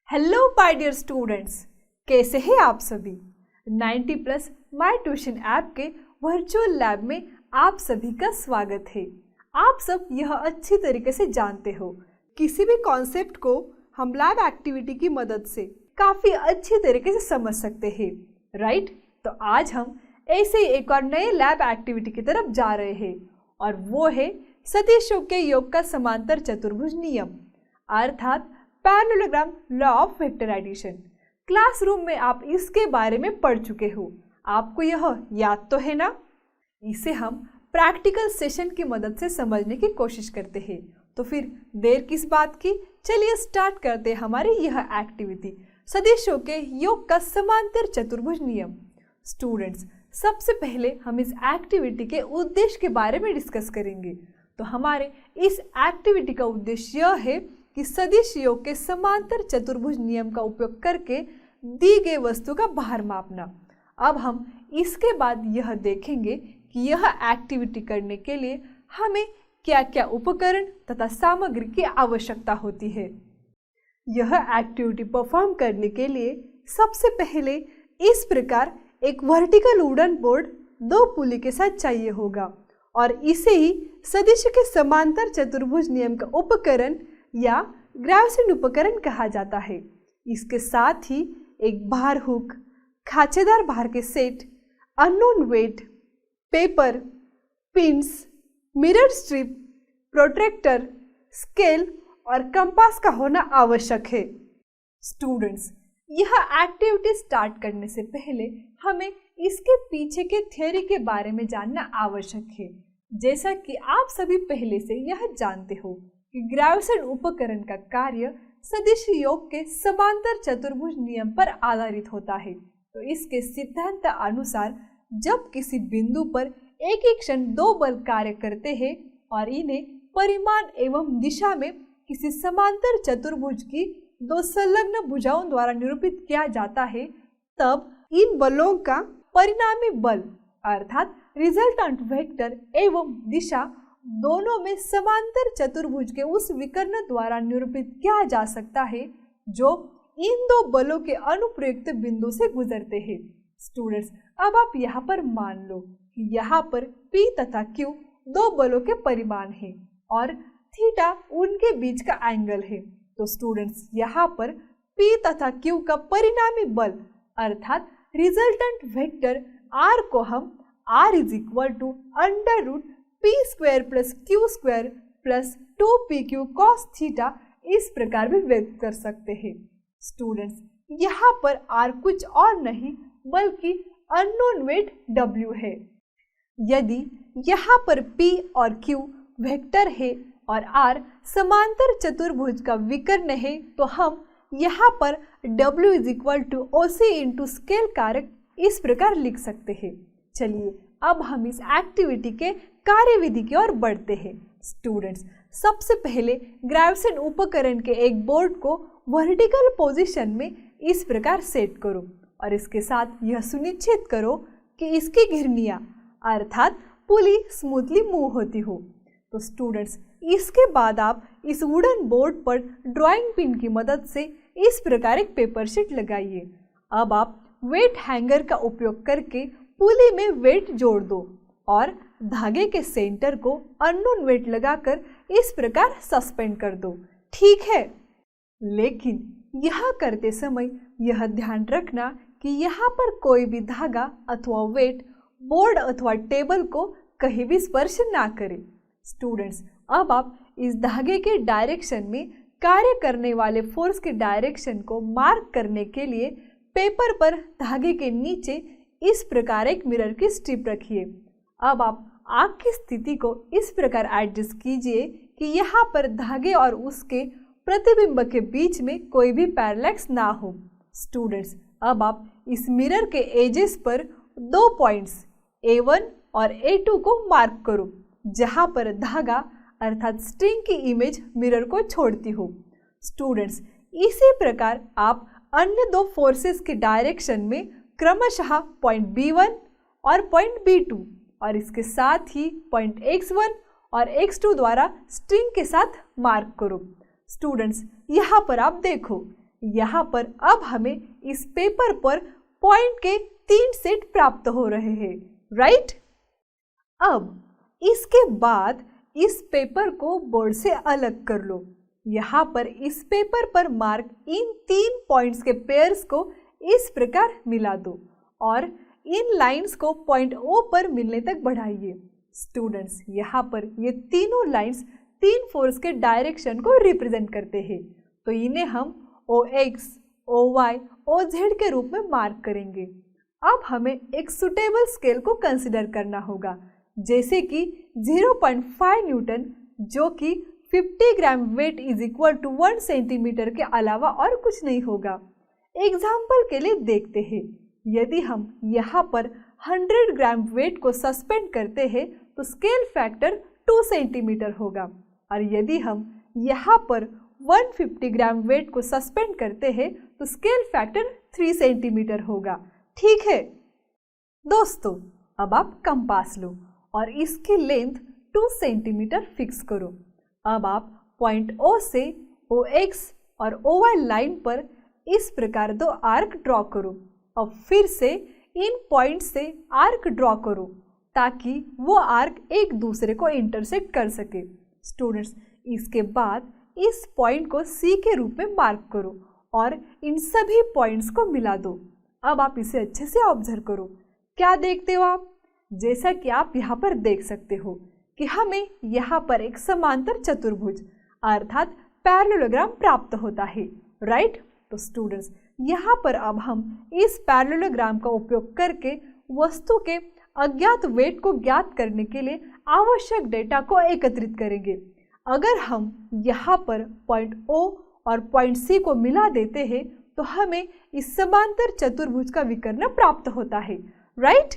Hello my dear students, कैसे हैं आप सभी। 90+ माय ट्यूशन ऐप के वर्चुअल लैब में आप सभी का स्वागत है। आप सब यह अच्छी तरीके से जानते हो, किसी भी कॉन्सेप्ट को हम लैब एक्टिविटी की मदद से काफ़ी अच्छी तरीके से समझ सकते हैं, राइट। तो आज हम ऐसे ही एक और नए लैब एक्टिविटी की तरफ जा रहे हैं और वो है सदिशों के योग का समांतर चतुर्भुज नियम, अर्थात parallelogram law of vector addition. Classroom में आप इसके बारे में पढ़ चुके हो, आपको यह याद तो है ना। इसे हम प्रैक्टिकल सेशन की मदद से समझने की कोशिश करते हैं। तो फिर देर किस बात की, चलिए स्टार्ट करते हैं हमारी यह एक्टिविटी, सदिशों के योग का समांतर चतुर्भुज नियम। स्टूडेंट्स, सबसे पहले हम इस एक्टिविटी के उद्देश्य के बारे में डिस्कस करेंगे। तो हमारे इस एक्टिविटी का उद्देश्य यह है कि सदिश योग के समांतर चतुर्भुज नियम का उपयोग करके दी गई वस्तु का भार मापना। अब हम इसके बाद यह देखेंगे कि यह एक्टिविटी करने के लिए हमें क्या क्या उपकरण तथा सामग्री की आवश्यकता होती है। यह एक्टिविटी परफॉर्म करने के लिए सबसे पहले इस प्रकार एक वर्टिकल वुडन बोर्ड 2 पुली के साथ चाहिए होगा और इसे ही सदिश के समांतर चतुर्भुज नियम का उपकरण या ग्राउसेन उपकरण कहा जाता है। इसके साथ ही एक भार हुक, खांचेदार भार के set, unknown weight, paper, pins, mirror strip, protractor, scale और कंपास का होना आवश्यक है। स्टूडेंट्स, यह एक्टिविटी स्टार्ट करने से पहले हमें इसके पीछे के थ्योरी के बारे में जानना आवश्यक है। जैसा कि आप सभी पहले से यह जानते हो कि ग्राउसेन उपकरण का कार्य सदिश योग के समांतर चतुर्भुज नियम पर आधारित होता है। तो इसके सिद्धांत अनुसार जब किसी बिंदु पर एक ही क्षण 2 बल कार्य करते हैं और इन्हें परिमाण एवं दिशा में किसी समांतर चतुर्भुज की 2 संलग्न भुजाओं द्वारा निरूपित किया जाता है, तब इन बलों का परिणामी बल अर्थात रिजल्टेंट वेक्टर एवं दिशा दोनों में समांतर चतुर्भुज के उस विकर्ण द्वारा निरूपित किया जा सकता है जो इन 2 बलों के अनुप्रयुक्त बिंदु से गुजरते हैं। स्टूडेंट्स, अब आप यहाँ पर मान लो कि यहाँ पर P तथा Q 2 बलों के परिमाण हैं और थीटा उनके बीच का एंगल है। तो स्टूडेंट्स, यहाँ पर P तथा Q का परिणामी बल अर्थात रिजल्टेंट वेक्टर R को हम R √p² + q² + 2pq cos theta इस प्रकार भी व्यक्त कर सकते हैं। स्टूडेंट्स, यहाँ पर R कुछ और नहीं बल्कि अननोन वेट W है। यदि यहाँ पर P और Q वेक्टर है और R समांतर चतुर्भुज का विकर्ण है, तो हम यहाँ पर W = OC × स्केल कारक इस प्रकार लिख सकते हैं। चलिए अब हम इस एक्टिविटी के कार्यविधि की ओर बढ़ते हैं। स्टूडेंट्स, सबसे पहले ग्राउसेन उपकरण के एक बोर्ड को वर्टिकल पोजीशन में इस प्रकार सेट करो और इसके साथ यह सुनिश्चित करो कि इसकी घिरनियाँ अर्थात पुली स्मूथली मूव होती हो। तो स्टूडेंट्स, इसके बाद आप इस वुडन बोर्ड पर ड्राइंग पिन की मदद से इस प्रकार एक पेपर शीट लगाइए। अब आप वेट हैंगर का उपयोग करके पुली में वेट जोड़ दो और धागे के सेंटर को अननोन वेट लगाकर इस प्रकार सस्पेंड कर दो, ठीक है। लेकिन यह करते समय यह ध्यान रखना कि यहाँ पर कोई भी धागा अथवा वेट बोर्ड अथवा टेबल को कहीं भी स्पर्श ना करे। स्टूडेंट्स, अब आप इस धागे के डायरेक्शन में कार्य करने वाले फोर्स के डायरेक्शन को मार्क करने के लिए पेपर पर धागे के नीचे इस प्रकार एक मिरर की स्ट्रिप रखिए। अब आप आग की स्थिति को इस प्रकार एडजस्ट कीजिए कि यहाँ पर धागे और उसके प्रतिबिंब के बीच में कोई भी पैरेलैक्स ना हो। स्टूडेंट्स, अब आप इस मिरर के एजेस पर 2 पॉइंट्स A1 और A2 को मार्क करो, जहाँ पर धागा अर्थात स्ट्रिंग की इमेज मिरर को छोड़ती हो। स्टूडेंट्स, इसी प्रकार आप अन्य 2 फोर्सेस के डायरेक्शन में क्रमशः पॉइंट B1 और पॉइंट B2 और इसके साथ ही पॉइंट X1 और X2 द्वारा स्ट्रिंग के साथ मार्क करो। स्टूडेंट्स, यहाँ पर आप देखो यहाँ पर अब हमें इस पेपर पर पॉइंट के 3 सेट प्राप्त हो रहे हैं, राइट। अब इसके बाद इस पेपर को बोर्ड से अलग कर लो। यहाँ पर इस पेपर पर मार्क इन 3 पॉइंट्स के पेयर्स को इस प्रकार मिला दो और इन लाइंस को पॉइंट O पर मिलने तक बढ़ाइए। स्टूडेंट्स, यहाँ पर ये तीनों लाइंस 3 फोर्स के डायरेक्शन को रिप्रेजेंट करते हैं, तो इन्हें हम OX, OY, OZ के रूप में मार्क करेंगे। अब हमें एक सुटेबल स्केल को कंसिडर करना होगा, जैसे कि 0.5 न्यूटन, जो कि 50 gram weight is equal to 1 centimetre के अलावा और कुछ नहीं होगा। एग्जाम्पल के लिए देखते हैं, यदि हम यहाँ पर 100 ग्राम वेट को सस्पेंड करते हैं तो स्केल फैक्टर 2 सेंटीमीटर होगा, और यदि हम यहाँ पर 150 ग्राम वेट को सस्पेंड करते हैं तो स्केल फैक्टर 3 सेंटीमीटर होगा। ठीक है दोस्तों, अब आप कंपास लो और इसकी लेंथ 2 सेंटीमीटर फिक्स करो। अब आप पॉइंट O से OX और OY लाइन पर इस प्रकार 2 आर्क ड्रॉ करो। अब फिर से इन पॉइंट से आर्क ड्रॉ करो ताकि वो आर्क एक दूसरे को इंटरसेक्ट कर सके। स्टूडेंट्स, इसके बाद इस पॉइंट को C के रूप में मार्क करो और इन सभी पॉइंट्स को मिला दो। अब आप इसे अच्छे से ऑब्जर्व करो। क्या देखते हो आप? जैसा कि आप यहाँ पर देख सकते हो कि हमें यहाँ पर एक समांतर चतुर्भुज अर्थात पैरेललोग्राम प्राप्त होता है, राइट। तो स्टूडेंट्स, यहाँ पर अब हम इस पैरेललोग्राम का उपयोग करके वस्तु के अज्ञात वेट को ज्ञात करने के लिए आवश्यक डेटा को एकत्रित करेंगे। अगर हम यहाँ पर पॉइंट O और पॉइंट C को मिला देते हैं तो हमें इस समांतर चतुर्भुज का विकर्ण प्राप्त होता है, राइट।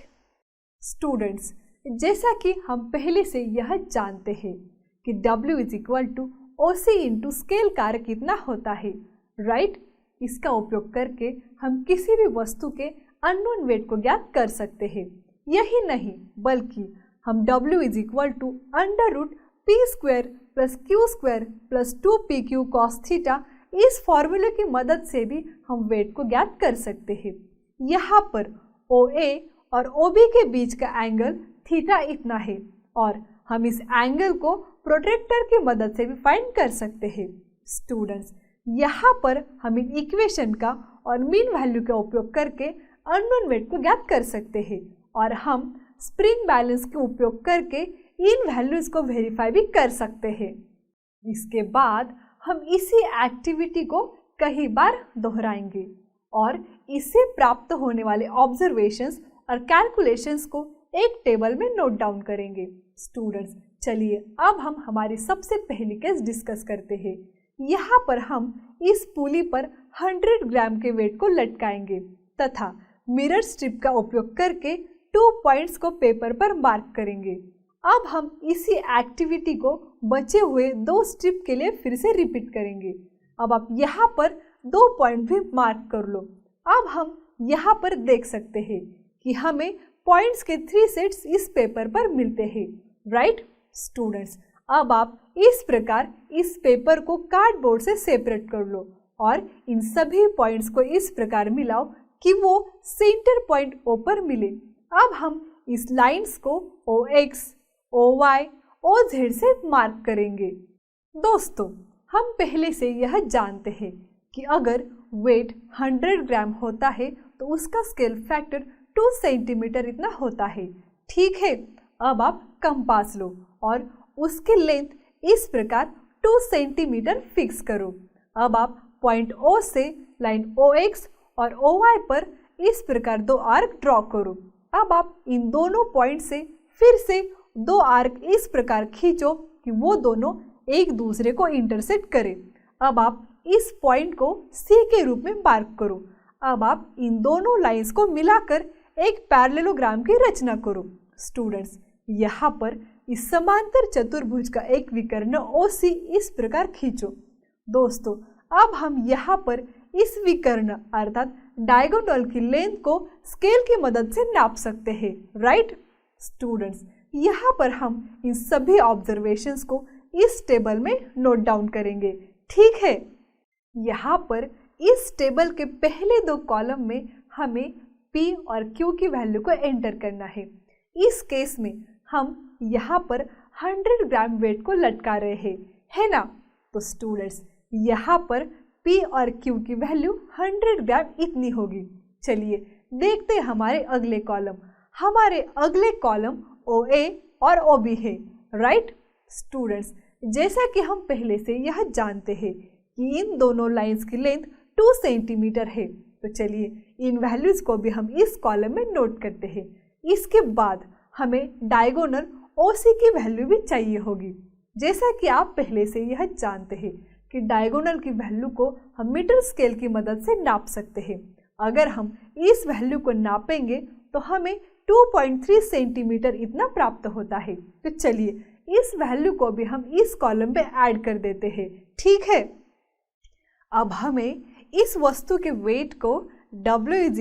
स्टूडेंट्स, जैसा कि हम पहले से यह जानते हैं कि W is equal to OC into scale कार्य कितना होता है, राइट। इसका उपयोग करके हम किसी भी वस्तु के अननोन वेट को ज्ञात कर सकते हैं। यही नहीं बल्कि हम W is equal to under root P square plus Q square plus 2PQ cos theta, इस फॉर्मूले की मदद से भी हम वेट को ज्ञात कर सकते हैं। यहाँ पर OA और OB के बीच का एंगल थीटा इतना है और हम इस एंगल को प्रोट्रैक्टर की मदद से भी फाइंड कर सकते हैं। स्टूडेंट्स, यहाँ पर हम इन इक्वेशन का और मीन वैल्यू का उपयोग करके अननोन वेट को ज्ञात कर सकते हैं और हम स्प्रिंग बैलेंस के उपयोग करके इन वैल्यूज को वेरीफाई भी कर सकते हैं। इसके बाद हम इसी एक्टिविटी को कई बार दोहराएंगे और इससे प्राप्त होने वाले ऑब्जर्वेशंस और कैलकुलेशंस को एक टेबल में नोट डाउन करेंगे। स्टूडेंट्स, चलिए अब हम हमारी सबसे पहली केस डिस्कस करते हैं। यहाँ पर हम इस पुली पर 100 ग्राम के वेट को लटकाएंगे तथा मिरर स्ट्रिप का उपयोग करके 2 पॉइंट्स को पेपर पर मार्क करेंगे। अब हम इसी एक्टिविटी को बचे हुए 2 स्ट्रिप के लिए फिर से रिपीट करेंगे। अब आप यहाँ पर 2 पॉइंट भी मार्क कर लो। अब हम यहाँ पर देख सकते हैं कि हमें पॉइंट्स के 3 सेट्स इस पेपर पर मिलते हैं, राइट। स्टूडेंट्स, अब आप इस प्रकार इस पेपर को कार्डबोर्ड से सेपरेट कर लो और इन सभी पॉइंट्स को इस प्रकार मिलाओ कि वो सेंटर पॉइंट O पर मिले। अब हम इस लाइंस को OX, OY, OZ से मार्क करेंगे। दोस्तों, हम पहले से यह जानते हैं कि अगर वेट 100 ग्राम होता है तो उसका स्केल फैक्टर 2 सेंटीमीटर इतना होता है, ठीक है। अब आप कंपास लो और उसकी लेंथ इस प्रकार 2 सेंटीमीटर फिक्स करो। अब आप पॉइंट O से लाइन OX और OY पर इस प्रकार 2 आर्क ड्रॉ करो। अब आप इन दोनों पॉइंट से फिर से 2 आर्क इस प्रकार खींचो कि वो दोनों एक दूसरे को इंटरसेक्ट करें। अब आप इस पॉइंट को C के रूप में मार्क करो। अब आप इन दोनों लाइंस को मिलाकर एक पैरेललोग्राम की रचना करो। स्टूडेंट्स, यहाँ पर इस समांतर चतुर्भुज का एक विकर्ण OC इस प्रकार खींचो। दोस्तों, अब हम यहाँ पर इस विकर्ण अर्थात डायगोनल की लेंथ को स्केल की मदद से नाप सकते हैं, राइट। स्टूडेंट्स, यहाँ पर हम इन सभी ऑब्जर्वेशंस को इस टेबल में नोट डाउन करेंगे, ठीक है। यहाँ पर इस टेबल के पहले दो कॉलम में हमें P और Q की वैल्यू को एंटर करना है। इस केस में हम यहाँ पर 100 ग्राम वेट को लटका रहे हैं, है ना? तो स्टूडेंट्स यहाँ पर P और Q की वैल्यू 100 ग्राम इतनी होगी। चलिए देखते हैं हमारे अगले कॉलम। हमारे अगले कॉलम OA और OB है, राइट? स्टूडेंट्स जैसा कि हम पहले से यह जानते हैं कि इन दोनों लाइंस की लेंथ 2 सेंटीमीटर है, तो चलिए इन वैल्यूज को भी हम इस कॉलम में नोट करते हैं। इसके बाद हमें डायगोनल OC की वैल्यू भी चाहिए होगी। जैसा कि आप पहले से यह जानते हैं कि डायगोनल की वैल्यू को हम मीटर स्केल की मदद से नाप सकते हैं। अगर हम इस वैल्यू को नापेंगे तो हमें 2.3 सेंटीमीटर इतना प्राप्त होता है। तो चलिए इस वैल्यू को भी हम इस कॉलम पे ऐड कर देते हैं, ठीक है? अब हमें इस वस्तु के वेट को W =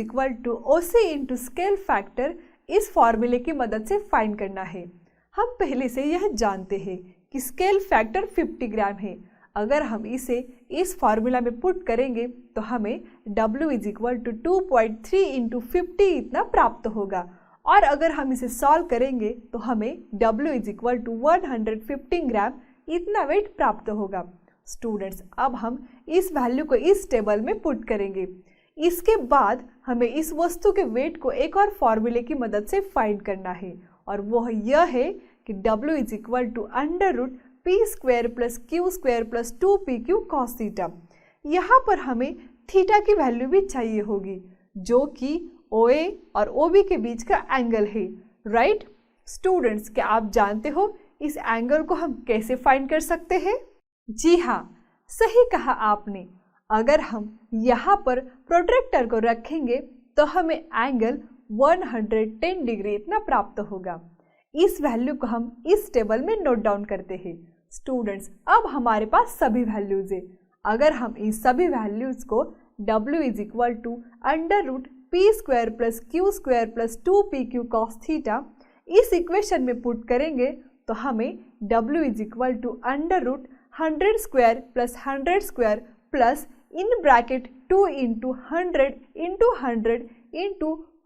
OC × स्केल फैक्टर इस फॉर्मूले की मदद से फाइंड करना है। हम पहले से यह जानते हैं कि स्केल फैक्टर 50 ग्राम है। अगर हम इसे इस फार्मूला में पुट करेंगे तो हमें W = 2.3 × 50 इतना प्राप्त होगा, और अगर हम इसे सॉल्व करेंगे तो हमें W = 115 ग्राम इतना वेट प्राप्त होगा। स्टूडेंट्स अब हम इस वैल्यू को इस टेबल में पुट करेंगे। इसके बाद हमें इस वस्तु के वेट को एक और फॉर्मूले की मदद से फाइंड करना है, और वह यह है कि W = √p² + q² + 2pq cos theta. यहाँ पर हमें थीटा की वैल्यू भी चाहिए होगी, जो कि OA और OB के बीच का एंगल है, राइट? स्टूडेंट्स क्या आप जानते हो इस एंगल को हम कैसे फाइंड कर सकते हैं? जी हाँ, सही कहा आपने। अगर हम यहाँ पर प्रोट्रैक्टर को रखेंगे तो हमें एंगल 110 डिग्री इतना प्राप्त होगा। इस वैल्यू को हम इस टेबल में नोट डाउन करते हैं। स्टूडेंट्स अब हमारे पास सभी वैल्यूज है। अगर हम इन सभी वैल्यूज को W = √p² + q² + 2pq cos theta इस इक्वेशन में पुट करेंगे तो हमें W = √100² + 100² plus in bracket 2 × 100 × 100 ×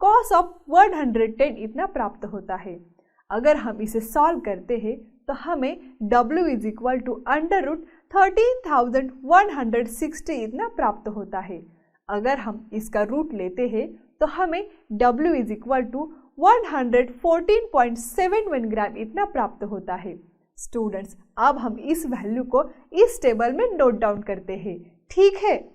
cos of 110 इतना प्राप्त होता है। अगर हम इसे सॉल्व करते हैं तो हमें W = √13,160 इतना प्राप्त होता है। अगर हम इसका रूट लेते हैं तो हमें W = 114.71 ग्राम इतना प्राप्त होता है। स्टूडेंट्स अब हम इस वैल्यू को इस टेबल में नोट डाउन करते हैं, ठीक है?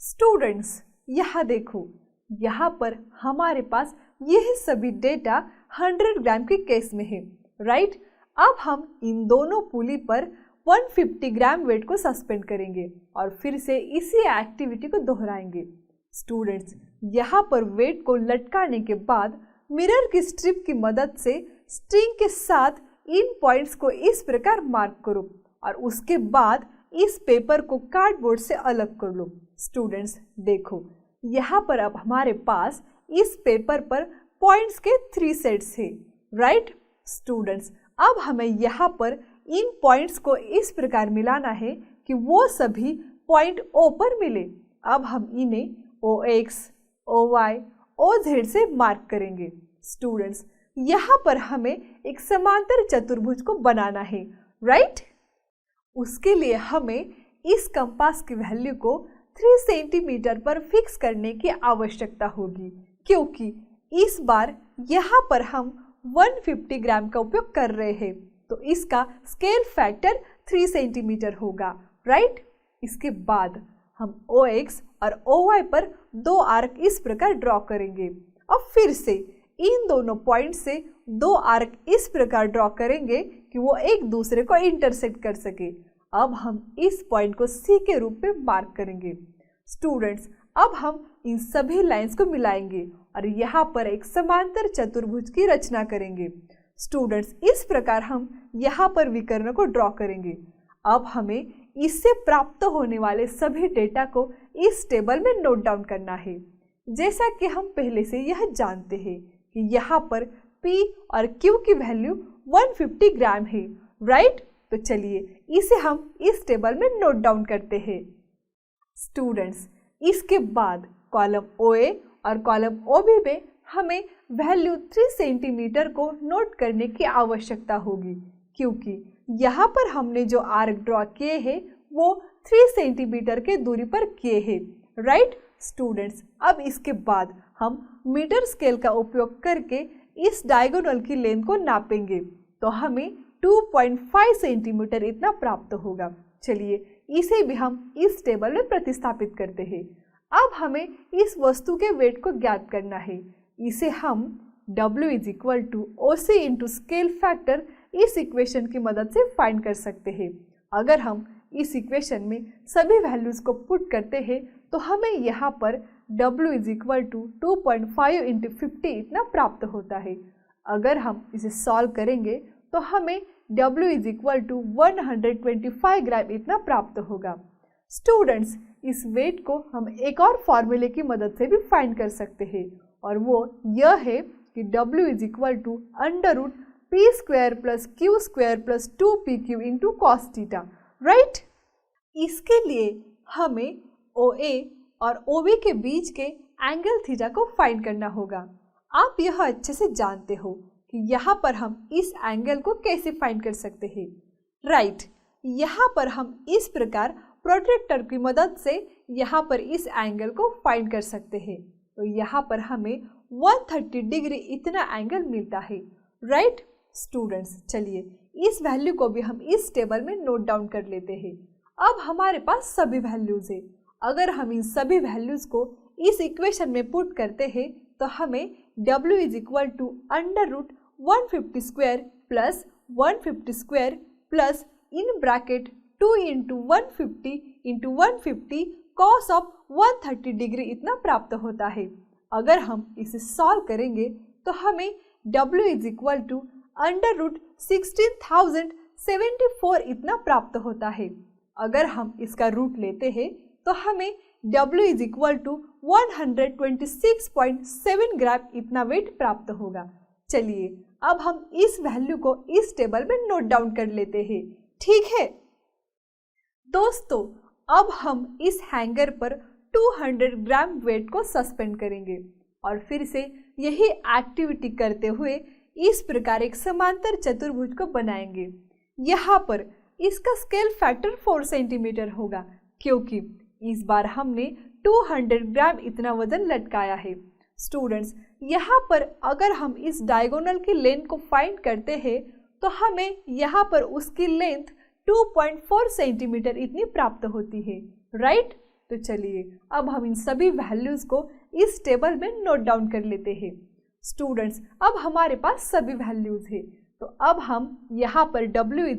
स्टूडेंट्स यहाँ देखो, यहाँ पर हमारे पास यह सभी डेटा 100 ग्राम के केस में है, राइट? अब हम इन दोनों पुली पर 150 ग्राम वेट को सस्पेंड करेंगे और फिर से इसी एक्टिविटी को दोहराएंगे। स्टूडेंट्स यहाँ पर वेट को लटकाने के बाद मिरर की स्ट्रिप की मदद से स्ट्रिंग के साथ इन पॉइंट्स को इस प्रकार मार्क करो और उसके बाद इस पेपर को कार्डबोर्ड से अलग कर लो। स्टूडेंट्स देखो, यहाँ पर अब हमारे पास इस पेपर पर पॉइंट्स के 3 सेट्स है, राइट? स्टूडेंट्स अब हमें यहाँ पर इन पॉइंट्स को इस प्रकार मिलाना है कि वो सभी पॉइंट O पर मिले। अब हम इन्हें OX, OY, OZ से मार्क करेंगे। स्टूडेंट्स यहाँ पर हमें एक समांतर चतुर्भुज को बनाना है, राइट? उसके लिए हमें इस कंपास की वैल्यू को 3 सेंटीमीटर पर फिक्स करने की आवश्यकता होगी, क्योंकि इस बार यहाँ पर हम 150 ग्राम का उपयोग कर रहे हैं, तो इसका स्केल फैक्टर 3 सेंटीमीटर होगा, राइट? इसके बाद हम OX और OY पर 2 आर्क इस प्रकार ड्रॉ करेंगे। अब फिर से इन दोनों पॉइंट से 2 आर्क इस प्रकार ड्रॉ करेंगे कि वो एक दूसरे को इंटरसेक्ट कर सके। अब हम इस पॉइंट को C के रूप में मार्क करेंगे। स्टूडेंट्स अब हम इन सभी लाइंस को मिलाएंगे और यहाँ पर एक समांतर चतुर्भुज की रचना करेंगे। स्टूडेंट्स इस प्रकार हम यहाँ पर विकर्ण को ड्रॉ करेंगे। अब हमें इससे प्राप्त होने वाले सभी डेटा को इस टेबल में नोट डाउन करना है। जैसा कि हम पहले से यह जानते हैं कि यहाँ पर P और Q की वैल्यू 150 ग्राम है, राइट? तो चलिए इसे हम इस टेबल में नोट डाउन करते हैं। स्टूडेंट्स इसके बाद कॉलम OA और कॉलम OB में हमें वैल्यू 3 सेंटीमीटर को नोट करने की आवश्यकता होगी, क्योंकि यहाँ पर हमने जो आर्क ड्रॉ किए हैं वो 3 सेंटीमीटर के दूरी पर किए हैं। राइट स्टूडेंट्स, अब इसके बाद हम मीटर स्केल का उपयोग करके इस डायगोनल की लेंथ को नापेंगे, तो हमें 2.5 सेंटीमीटर इतना प्राप्त होगा। चलिए इसे भी हम इस टेबल में प्रतिस्थापित करते हैं। अब हमें इस वस्तु के वेट को ज्ञात करना है। इसे हम W = OC × स्केल फैक्टर इस इक्वेशन की मदद से फाइंड कर सकते हैं। अगर हम इस इक्वेशन में सभी वैल्यूज को पुट करते हैं तो हमें यहाँ पर W = 2.5 × 50 इतना प्राप्त होता है। अगर हम इसे सॉल्व करेंगे तो हमें W = 125 ग्राम इतना प्राप्त होगा। स्टूडेंट्स, इस वेट को हम एक और फॉर्मूले की मदद से भी फाइंड कर सकते हैं, और वो यह है कि W = √p² + q² + 2pq × cos theta. Right, इसके लिए हमें OA और OB के बीच के एंगल थीटा को फाइंड करना होगा। आप यह अच्छे से जानते हो कि यहाँ पर हम इस एंगल को कैसे फाइंड कर सकते हैं। राइट, यहाँ पर हम इस प्रकार प्रोट्रैक्टर की मदद से यहाँ पर इस एंगल को फाइंड कर सकते हैं। तो यहाँ पर हमें 130 डिग्री इतना एंगल मिलता है। राइट स्टूडेंट्स, चलिए इस वैल्यू को भी हम इस टेबल में नोट डाउन कर लेते हैं। अब हमारे पास सभी वैल्यूज है। अगर हम इन सभी वैल्यूज को इस इक्वेशन में पुट करते हैं तो हमें W = √150² + 150² + in bracket 2 × 150 × 150 cos of 130 degree इतना प्राप्त होता है। अगर हम इसे सॉल्व करेंगे तो हमें W = √16,074 इतना प्राप्त होता है। अगर हम इसका रूट लेते हैं तो हमें W = 126.7 ग्राम इतना वेट प्राप्त होगा। चलिए अब हम इस वैल्यू को इस टेबल में नोट डाउन कर लेते हैं। ठीक है दोस्तों, अब हम इस हैंगर पर 200 ग्राम वेट को सस्पेंड करेंगे और फिर से यही एक्टिविटी करते हुए इस प्रकार एक समांतर चतुर्भुज को बनाएंगे। यहाँ पर इसका स्केल फैक्टर 4 सेंटीमीटर होगा, क्योंकि इस बार हमने 200 ग्राम इतना वजन लटकाया है। स्टूडेंट्स, यहाँ पर अगर हम इस डायगोनल की लेंथ को फाइंड करते हैं तो हमें यहाँ पर उसकी लेंथ 2.4 सेंटीमीटर इतनी प्राप्त होती है। राइट, तो चलिए अब हम इन सभी वैल्यूज को इस टेबल में नोट डाउन कर लेते हैं। स्टूडेंट्स, अब हमारे पास सभी वैल्यूज है, तो अब हम यहाँ पर W =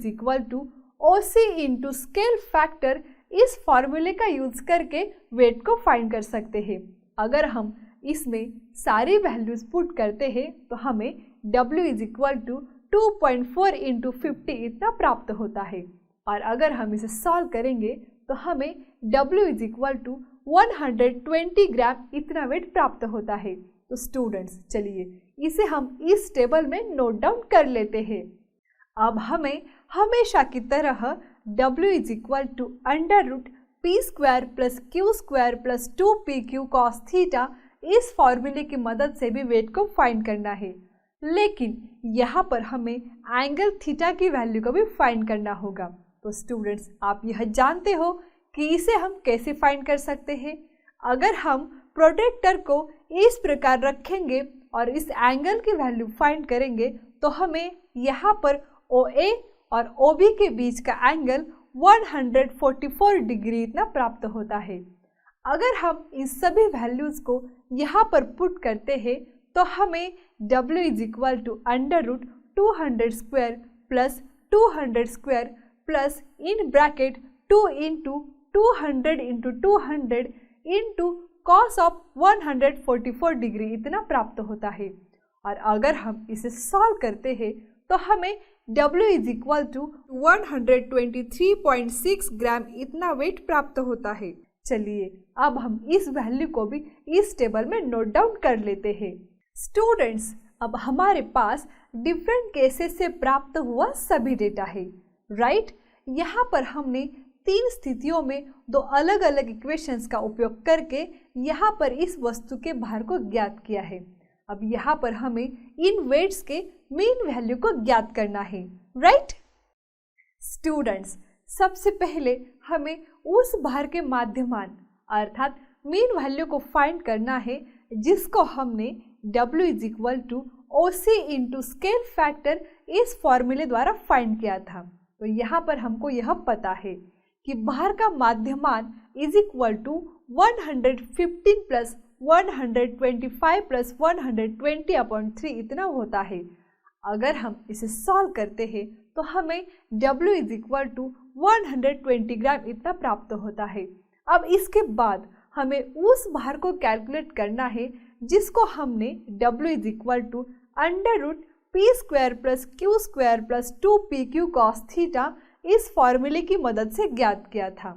OC × स्केल फैक्टर इस फॉर्मूले का यूज करके वेट को फाइंड कर सकते हैं। अगर हम इसमें सारी वैल्यूज पुट करते हैं तो हमें W = 2.4 × 50 इतना प्राप्त होता है, और अगर हम इसे सॉल्व करेंगे तो हमें W = 120 ग्राम इतना वेट प्राप्त होता है। तो स्टूडेंट्स, चलिए इसे हम इस टेबल में नोट डाउन कर लेते हैं। अब हमें हमेशा की तरह W = √p² + q² + 2pq cos theta इस फॉर्मूले की मदद से भी वेट को फाइंड करना है, लेकिन यहाँ पर हमें एंगल थीटा की वैल्यू को भी फाइंड करना होगा। तो स्टूडेंट्स, आप यह जानते हो कि इसे हम कैसे फाइंड कर सकते हैं। अगर हम प्रोट्रैक्टर को इस प्रकार रखेंगे और इस एंगल की वैल्यू फाइंड करेंगे तो हमें यहाँ पर OA और OB के बीच का एंगल 144 डिग्री इतना प्राप्त होता है। अगर हम इन सभी वैल्यूज को यहाँ पर पुट करते हैं तो हमें W = √200² + 200² + in bracket 2 × 200 × 200 × cos of 144 degree इतना प्राप्त होता है। और अगर हम इसे सॉल्व करते हैं तो हमें W = 123.6 ग्राम इतना वेट प्राप्त होता है। चलिए अब हम इस वैल्यू को भी इस टेबल में नोट डाउन कर लेते हैं। स्टूडेंट्स, अब हमारे पास डिफरेंट केसेस से प्राप्त हुआ सभी डेटा है। राइट, यहाँ पर हमने तीन स्थितियों में दो अलग अलग इक्वेशंस का उपयोग करके यहाँ पर इस वस्तु के भार को ज्ञात किया है। अब यहाँ पर हमें इन वेट्स के मीन वैल्यू को ज्ञात करना है, राइट स्टूडेंट्स। सबसे पहले हमें उस भार के माध्यमान अर्थात मीन वैल्यू को फाइंड करना है, जिसको हमने W = OC × स्केल फैक्टर इस फॉर्मूले द्वारा फाइंड किया था। तो यहाँ पर हमको यह पता है कि भार का माध्यमान = 115 + 125 + 120/3 इतना होता है। अगर हम इसे सॉल्व करते हैं तो हमें W = 120 ग्राम इतना प्राप्त होता है। अब इसके बाद हमें उस भार को कैलकुलेट करना है, जिसको हमने W = √p² + q² + 2pq cos θ इस फॉर्मूले की मदद से ज्ञात किया था।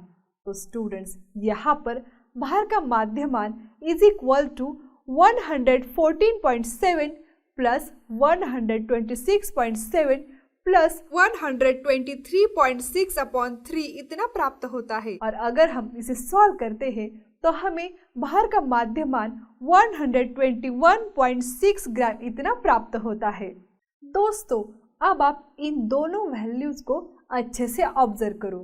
तो स्टूडेंट्स यहाँ पर भार का माध्यमान = 114.7 + 126.7 + 123.6/3 इतना प्राप्त होता है। और अगर हम इसे सॉल्व करते हैं तो हमें भार का माध्यमान 121.6 ग्राम इतना प्राप्त होता है। दोस्तों अब आप इन दोनों वैल्यूज को अच्छे से ऑब्जर्व करो।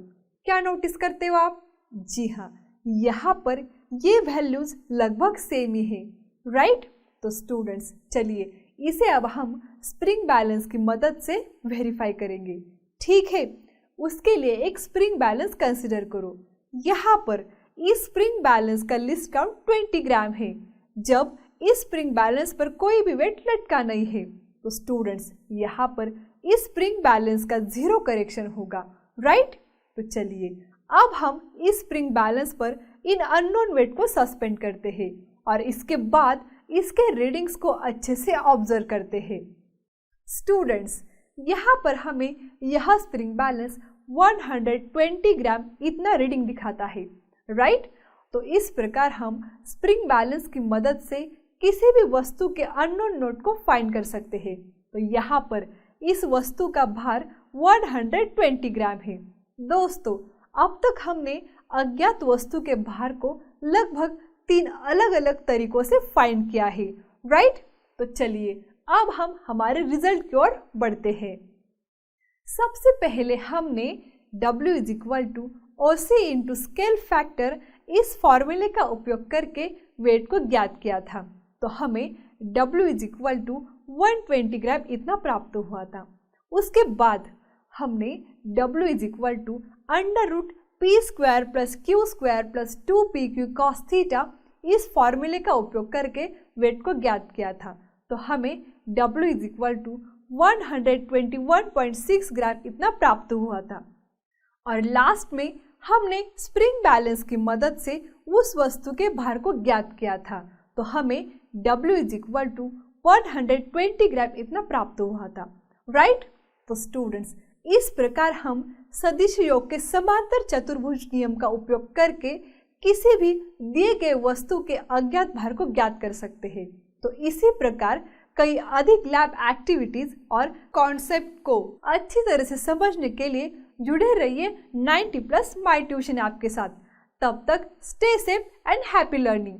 क्या नोटिस करते हो आप? जी हाँ, यहाँ पर ये वैल्यूज लगभग सेम ही है, राइट। तो स्टूडेंट्स चलिए इसे अब हम स्प्रिंग बैलेंस की मदद से वेरीफाई करेंगे, ठीक है। उसके लिए एक स्प्रिंग बैलेंस कंसिडर करो। यहाँ पर इस स्प्रिंग बैलेंस का लिस्ट काउंट 20 ग्राम है, जब इस स्प्रिंग बैलेंस पर कोई भी वेट लटका नहीं है। तो स्टूडेंट्स यहाँ पर इस स्प्रिंग बैलेंस का 0 करेक्शन होगा, राइट। तो चलिए अब हम इस स्प्रिंग बैलेंस पर इन अननोन वेट को सस्पेंड करते हैं और इसके बाद इसके रीडिंग्स को अच्छे से ऑब्जर्व करते हैं। स्टूडेंट्स यहाँ पर हमें यह स्प्रिंग बैलेंस 120 ग्राम इतना रीडिंग दिखाता है, राइट। तो इस प्रकार हम स्प्रिंग बैलेंस की मदद से किसी भी वस्तु के अननोन नोट को फाइंड कर सकते हैं। तो यहाँ पर इस वस्तु का भार 120 ग्राम है। दोस्तों अब तक हमने अज्ञात वस्तु के भार को लगभग 3 अलग अलग तरीकों से फाइंड किया है, राइट। तो चलिए अब हम हमारे रिजल्ट की ओर बढ़ते हैं। सबसे पहले हमने W = OC × स्केल फैक्टर इस फॉर्मूले का उपयोग करके वेट को ज्ञात किया था। तो हमें W = 120 ग्राम इतना प्राप्त हुआ था। उसके बाद हमने W = √p² + q² + 2pq cos θ इस फॉर्मूले का उपयोग करके वेट को ज्ञात किया था। तो हमें W = 121.6 ग्राम इतना प्राप्त हुआ था। और लास्ट में हमने स्प्रिंग बैलेंस की मदद से उस वस्तु के भार को ज्ञात किया था। तो हमें W = 120 ग्राम इतना प्राप्त हुआ था, राइट। तो स्टूडेंट्स इस प्रकार हम सदिश योग के समांतर चतुर्भुज नियम का उपयोग करके किसी भी दिए गए वस्तु के अज्ञात भार को ज्ञात कर सकते हैं। तो इसी प्रकार कई अधिक लैब एक्टिविटीज और कॉन्सेप्ट को अच्छी तरह से समझने के लिए जुड़े रहिए 90+ माय ट्यूशन ऐप के साथ। तब तक stay safe and happy learning.